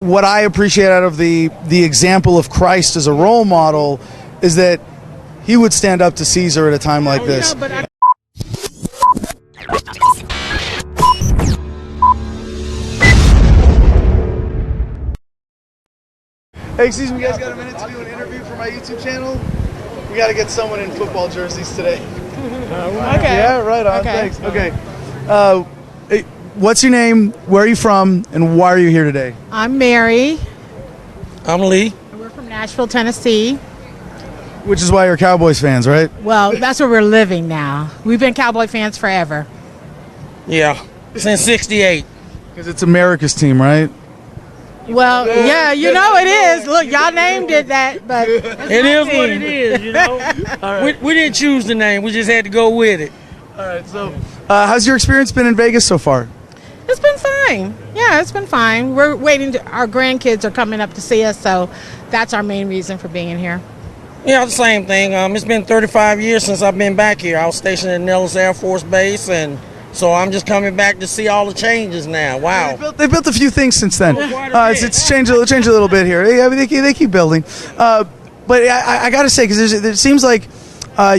what I appreciate out of the example of Christ as a role model is that he would stand up to Caesar at a time like this. Hey, excuse me, you guys got a minute to do an interview for my YouTube channel? We got to get someone in football jerseys today. Okay. Yeah, right on. Okay. Thanks. Okay. What's your name? Where are you from? And why are you here today? I'm Mary. I'm Lee. We're from Nashville, Tennessee. Which is why you're Cowboys fans, right? Well, that's where we're living now. We've been Cowboy fans forever. Yeah, since '68. Because it's America's team, right? Well, yeah, you know it is. Look, y'all named it that, but It is what it is, you know. We didn't choose the name. We just had to go with it. All right, so how's your experience been in Vegas so far? It's been fine. Yeah, it's been fine. We're waiting. Our grandkids are coming up to see us, so that's our main reason for being here. Yeah, the same thing. It's been 35 years since I've been back here. I was stationed at Nellis Air Force Base, and so I'm just coming back to see all the changes now. Wow. They built a few things since then. It's changed a little bit here. I mean, they keep building. But I got to say, because it seems like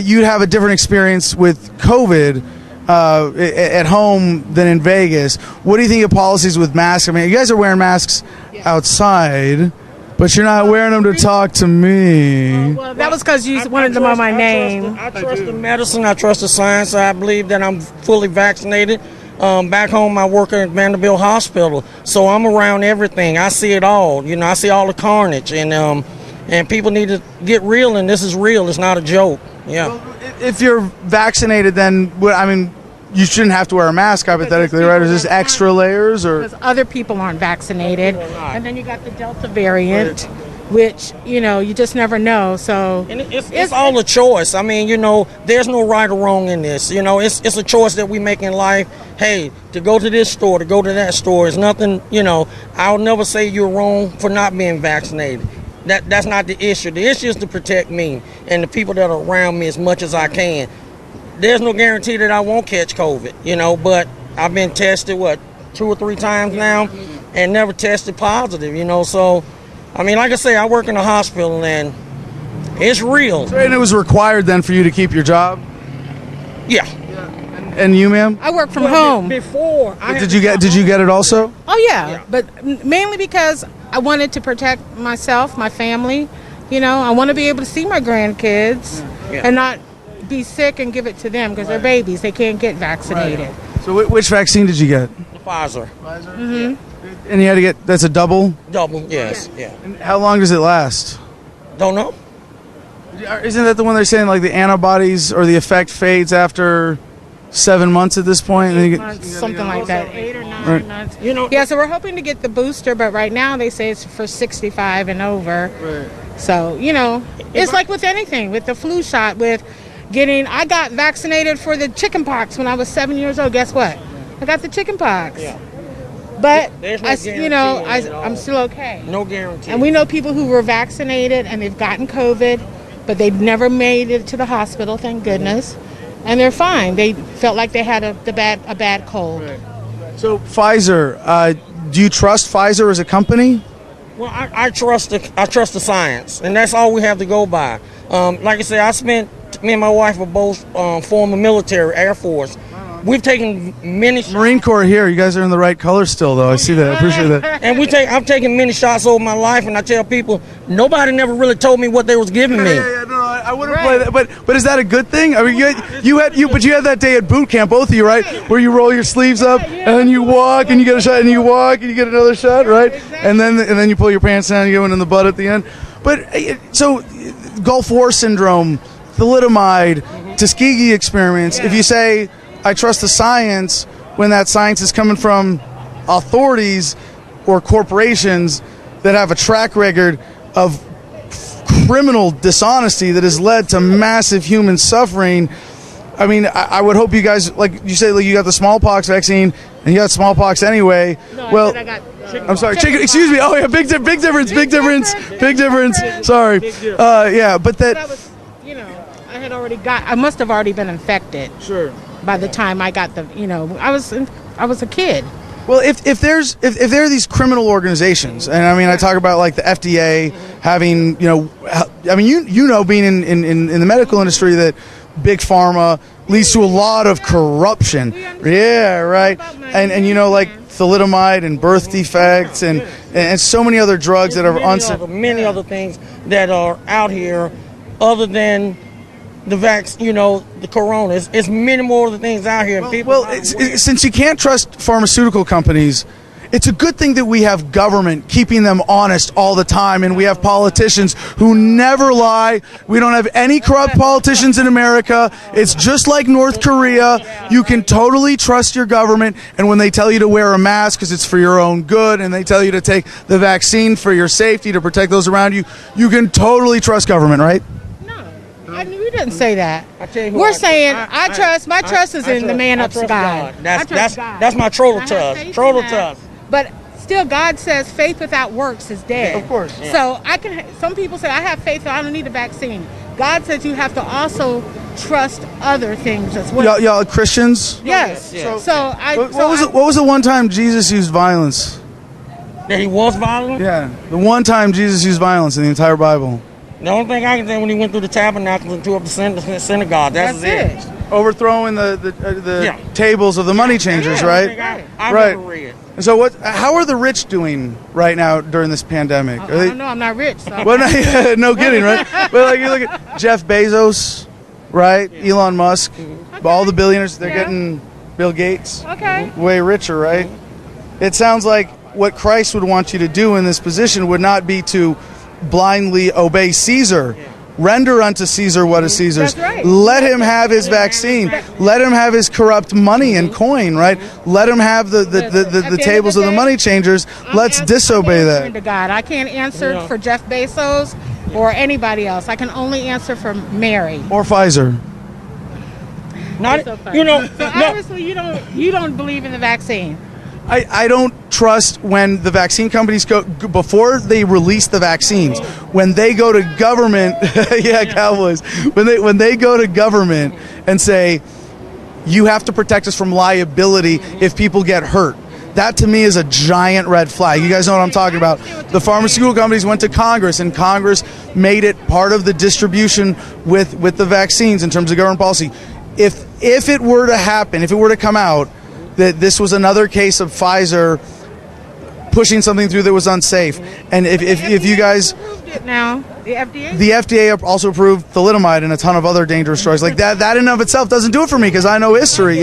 you'd have a different experience with COVID at home than in Vegas. What do you think of policies with masks? I mean, you guys are wearing masks outside, but you're not wearing them to talk to me. Well, that was because you wanted them on my name. I trust the medicine. I trust the science. I believe that I'm fully vaccinated. Back home, I work at Vanderbilt Hospital, so I'm around everything. I see it all. You know, I see all the carnage, and people need to get real, and this is real. It's not a joke. Yeah. Well, if you're vaccinated, then I mean, you shouldn't have to wear a mask, hypothetically, right? Or is this extra layers, or because other people aren't vaccinated, and then you got the Delta variant, which you just never know. So and it's all a choice. I mean, there's no right or wrong in this. It's a choice that we make in life. Hey, to go to this store, to go to that store is nothing. I'll never say you're wrong for not being vaccinated. That's not the issue. The issue is to protect me and the people that are around me as much as I can. There's no guarantee that I won't catch COVID, but I've been tested, 2 or 3 times now, and never tested positive, so, I mean, like I say, I work in a hospital, and it's real. So, and it was required then for you to keep your job? Yeah. And you, ma'am? I work from home. Before. Did you get it also? Oh, yeah, but mainly because I wanted to protect myself, my family. I want to be able to see my grandkids and not be sick and give it to them because they're babies. They can't get vaccinated. Right. So which vaccine did you get? The Pfizer. Mm-hmm. And you had to get, that's a double? Double, yes, yeah. And how long does it last? Don't know. Isn't that the one they're saying, like the antibodies or the effect fades after 7 months at this point? Something like that. 8 or 9 months. Yeah, so we're hoping to get the booster, but right now they say it's for 65 and over. Right. So, it's like with anything, with the flu shot, I got vaccinated for the chicken pox when I was 7 years old. Guess what? I got the chicken pox. Yeah. But no I'm still okay. No guarantee. And we know people who were vaccinated and they've gotten COVID, but they've never made it to the hospital, thank goodness. And they're fine. They felt like they had a bad cold. Right. So Pfizer, do you trust Pfizer as a company? Well, I trust the science, and that's all we have to go by. Like I said, me and my wife were both former military, Air Force. We've taken many shots. Marine Corps here. You guys are in the right color still, though. I see that. I appreciate that. And I've taken many shots over my life, and I tell people, nobody never really told me what they was giving me. No, I wouldn't play that. But is that a good thing? I mean, you had that day at boot camp, both of you, right? Where you roll your sleeves up, and then you walk, and you get a shot, and you walk, and you get another shot, right? And then you pull your pants down, and you get one in the butt at the end. But so, Gulf War syndrome, thalidomide, Tuskegee experiments. If you say, I trust the science, when that science is coming from authorities or corporations that have a track record of criminal dishonesty that has led to massive human suffering. I mean, I would hope you guys, like you say, like you got the smallpox vaccine and you got smallpox anyway. No, I'm sorry, excuse me. Oh yeah, big difference. Sorry. Yeah, but that was, I must have already been infected. Sure. By the time I got I was a kid. Well, if there are these criminal organizations, and I mean, I talk about like the FDA having, I mean, you know, being in the medical industry, that big pharma leads to a lot of corruption. Yeah, right. And you know, like thalidomide and birth defects and so many other drugs that are many other things that are out here other than the vaccine, the corona. It's many more of the things out here. Since you can't trust pharmaceutical companies, it's a good thing that we have government keeping them honest all the time, and we have politicians who never lie. We don't have any corrupt politicians in America. It's just like North Korea. You can totally trust your government, and when they tell you to wear a mask because it's for your own good, and they tell you to take the vaccine for your safety to protect those around you, you can totally trust government, right? We didn't say that. We're saying my trust is in the man up to God. That's my troll trust. But still, God says faith without works is dead. Of course. Yeah. So some people say I have faith, so I don't need a vaccine. God says you have to also trust other things as well. Y'all Christians? Yes. Yeah. What was the one time Jesus used violence? That he was violent? Yeah, the one time Jesus used violence in the entire Bible. The only thing I can say, when he went through the tabernacle and tore up the synagogue, that's it. Overthrowing the tables of the money changers, right? I've never read. And so how are the rich doing right now during this pandemic? I don't know. I'm not rich. So. Well, no kidding, right? But like, you look at Jeff Bezos, right? Yeah. Elon Musk, all the billionaires, they're getting Bill Gates way richer, right? It sounds like what Christ would want you to do in this position would not be to blindly obey Caesar. Render unto Caesar what is Caesar's. Right. Let him have his vaccine. Let him have his corrupt money and coin, right? Let him have the tables of the money changers. Let's disobey that. To God. I can't answer for Jeff Bezos or anybody else. I can only answer for Mary. Or Pfizer. Obviously you don't believe in the vaccine. I don't trust when the vaccine companies before they release the vaccines, when they go to government, Cowboys, when they go to government and say, you have to protect us from liability if people get hurt. That to me is a giant red flag. You guys know what I'm talking about. The pharmaceutical companies went to Congress, and Congress made it part of the distribution with the vaccines in terms of government policy. If it were to happen, if it were to come out that this was another case of Pfizer pushing something through that was unsafe, and if you guys approved it now, the FDA also approved thalidomide and a ton of other dangerous drugs like that in and of itself doesn't do it for me, because I know history,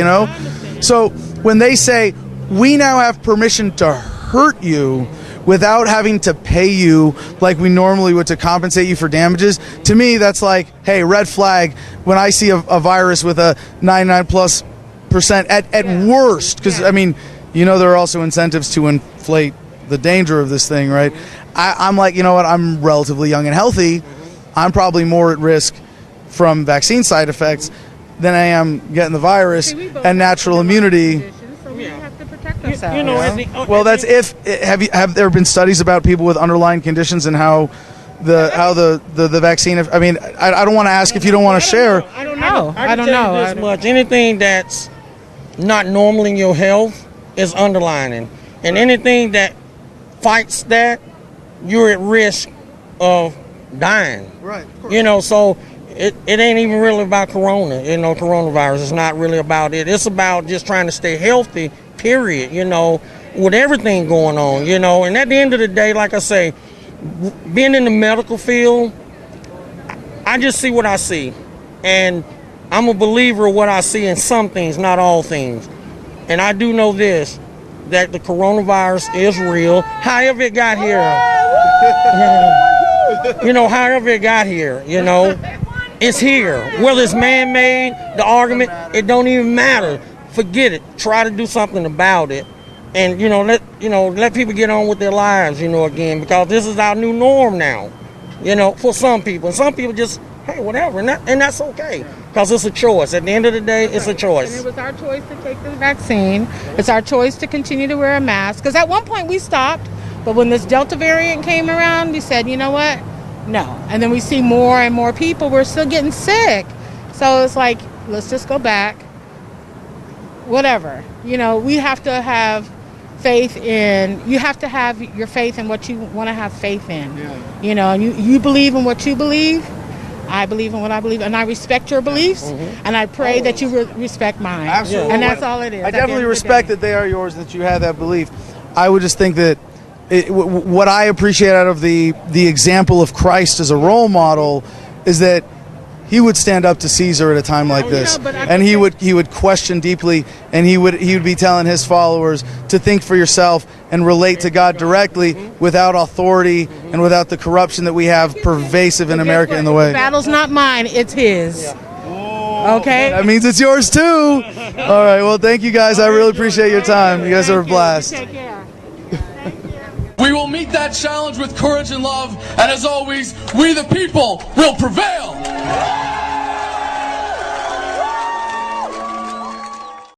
So when they say we now have permission to hurt you without having to pay you like we normally would to compensate you for damages, to me that's like, hey, red flag when I see a virus with a 99+% at worst, because I mean, there are also incentives to inflate the danger of this thing, right? I'm like, you know what, I'm relatively young and healthy. I'm probably more at risk from vaccine side effects than I am getting the virus and natural immunity. So we have to protect ourselves. Well, that's have there been studies about people with underlying conditions and how the vaccine? I mean, I don't want to ask if you don't want to share. I don't know. I don't know this much. Anything that's not normal in your health is underlining, and anything that fights that, you're at risk of dying. Right. So it ain't even really about coronavirus. It's not really about it. It's about just trying to stay healthy, period, with everything going on, And at the end of the day, like I say, being in the medical field, I just see what I see. And I'm a believer of what I see in some things, not all things. And I do know this, that the coronavirus is real. However it got here. However it got here, it's here. Whether it's man-made, the argument, it don't even matter. Forget it. Try to do something about it. And, let people get on with their lives, again, because this is our new norm now, for some people. And some people just, hey, whatever, and that's okay, because it's a choice. At the end of the day, it's a choice. And it was our choice to take the vaccine. It's our choice to continue to wear a mask, because at one point we stopped, but when this Delta variant came around, we said, you know what, no. And then we see more and more people, we're still getting sick. So it's like, let's just go back, whatever. We have to have faith in, you have to have your faith in what you want to have faith in. You know, and you believe in what you believe. I believe in what I believe, and I respect your beliefs, and I pray that you respect mine. Absolutely. And that's all it is. I definitely respect that they are yours, that you have that belief. I would just think that what I appreciate out of the example of Christ as a role model is that he would stand up to Caesar at a time like this, and he would question deeply, and he would be telling his followers to think for yourself and relate to God directly without authority and without the corruption that we have pervasive in America in the way. The battle's not mine, it's his. Okay? That means it's yours too. All right, well, thank you guys. I really appreciate your time. You guys are a blast. Take care. We will meet that challenge with courage and love, and as always, we the people will prevail.